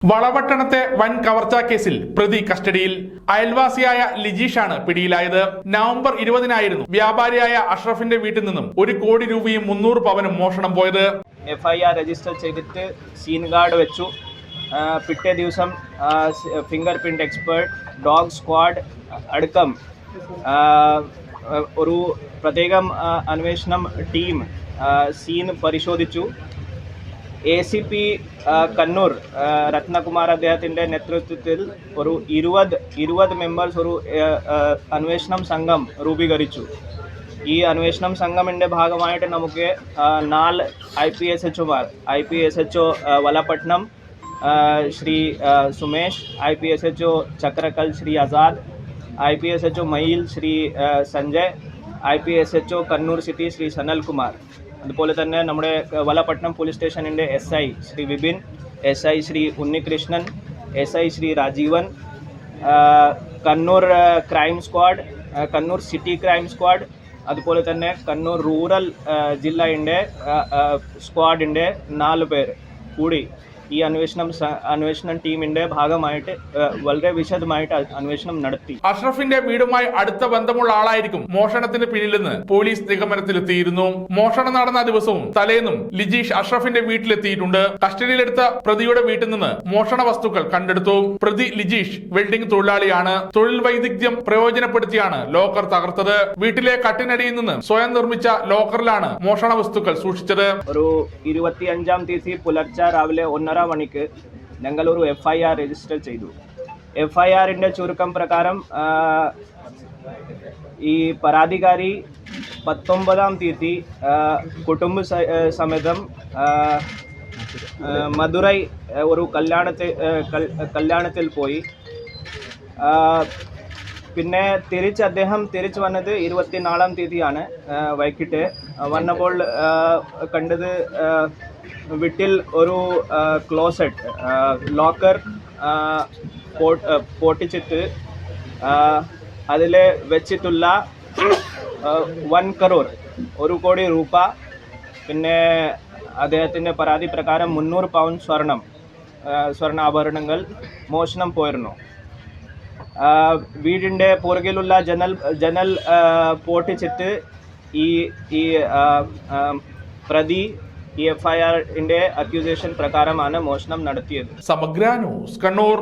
വളപട്ടണത്തെ വൻ കവർച്ചാ കേസിൽ പ്രതി കസ്റ്റഡിയിൽ. അയൽവാസിയായ ലിജീഷാണ് പിടിയിലായത്. നവംബർ 20-നായിരുന്നു വ്യാപാരിയായ അഷ്റഫിന്റെ വീട്ടിൽ നിന്നും 1 കോടി രൂപയും 300 പവനും മോഷണം പോയത്. FIR രജിസ്റ്റർ ചെയ്തിട്ട് സീൻ ഗാർഡ് വെച്ചു. പിറ്റേ ദിവസം finger print expert, dog squad അടക്കം ഒരു പ്രത്യേകം അന്വേഷണം ടീം സീൻ പരിശോധിച്ചു. ACP കണ്ണൂർ രത്നകുമാർ അദ്ദേഹത്തിൻ്റെ നേതൃത്വത്തിൽ ഒരു 20 മെമ്പേഴ്സ് ഒരു അന്വേഷണം സംഘം രൂപീകരിച്ചു. ഈ അന്വേഷണം സംഘമിൻ്റെ ഭാഗമായിട്ട് നമുക്ക് 4 IPSHOമാർ, IPSHO Valapattanam Shri Sumesh, IPSHO Chakrakkal Shri Azad, IPSHO മയിൽ ശ്രീ സഞ്ജയ്, IPSHO കണ്ണൂർ സിറ്റി ശ്രീ സനൽകുമാർ, അതുപോലെ തന്നെ നമ്മുടെ വലപട്ടണം പോലീസ് സ്റ്റേഷനിൻ്റെ SI Shri Vipin, SI Shri Unnikrishnan, SI Shri Rajeevan, Kannur crime squad, Kannur city crime squad, അതുപോലെ തന്നെ കണ്ണൂർ റൂറൽ ജില്ലയുടെ സ്ക്വാഡിൻ്റെ 4 പേർ കൂടി ഈ അന്വേഷണം ടീമിന്റെ ഭാഗമായിട്ട് വളരെ വിശദമായിട്ട് അന്വേഷണം നടത്തി. അഷ്റഫിന്റെ വീടുമായി അടുത്ത ബന്ധമുള്ള ആളായിരിക്കും മോഷണത്തിന് പിന്നിലെന്ന് പോലീസ് നിഗമനത്തിലെത്തിയിരുന്നു. മോഷണം നടന്ന ദിവസവും തലേന്നും ലിജീഷ് അഷ്റഫിന്റെ വീട്ടിലെത്തിയിട്ടുണ്ട്. കസ്റ്റഡിയിലെടുത്ത പ്രതിയുടെ വീട്ടിൽ നിന്ന് മോഷണ വസ്തുക്കൾ കണ്ടെടുത്തു. പ്രതി ലിജീഷ് വെൽഡിംഗ് തൊഴിലാളിയാണ്. തൊഴിൽ വൈദഗ്ധ്യം പ്രയോജനപ്പെടുത്തിയാണ് ലോക്കർ തകർത്തത്. വീട്ടിലെ കട്ടിനടിയിൽ നിന്ന് സ്വയം നിർമ്മിച്ച ലോക്കറിലാണ് മോഷണ വസ്തുക്കൾ സൂക്ഷിച്ചത്. ഒരു 25-ാം തീയതി പുലർച്ചെ രാവിലെ 1:30 മണിക്ക് ഞങ്ങൾ ഒരു FIR രജിസ്റ്റർ ചെയ്തു. FIRന്റെ ചുരുക്കം പ്രകാരം ഈ പരാതിക്കാരി 19-ാം തീയതി കുടുംബ സമേതം മധുരൈ ഒരു കല്യാണത്തിൽ പോയി. പിന്നെ അദ്ദേഹം തിരിച്ചു വന്നത് 24-ാം തീയതിയാണ്. വൈകിട്ട് വന്നപ്പോൾ കണ്ടത് വീട്ടിൽ ഒരു ക്ലോസറ്റ് ലോക്കർ പൊട്ടിച്ചിട്ട് അതിൽ വെച്ചിട്ടുള്ള 1 crore 1 കോടി രൂപ, പിന്നെ അദ്ദേഹത്തിൻ്റെ പരാതി പ്രകാരം 300 പൗണ്ട് സ്വർണ്ണാഭരണങ്ങൾ മോഷണം പോയിരുന്നു. വീടിൻ്റെ പുറകിലുള്ള ജനൽ പൊട്ടിച്ചിട്ട് ഈ പ്രതി ഈ FIRന്റെ അക്യൂസേഷൻ പ്രകാരമാണ് മോഷണം നടത്തിയത്. സമഗ്ര ന്യൂസ്, കണ്ണൂർ.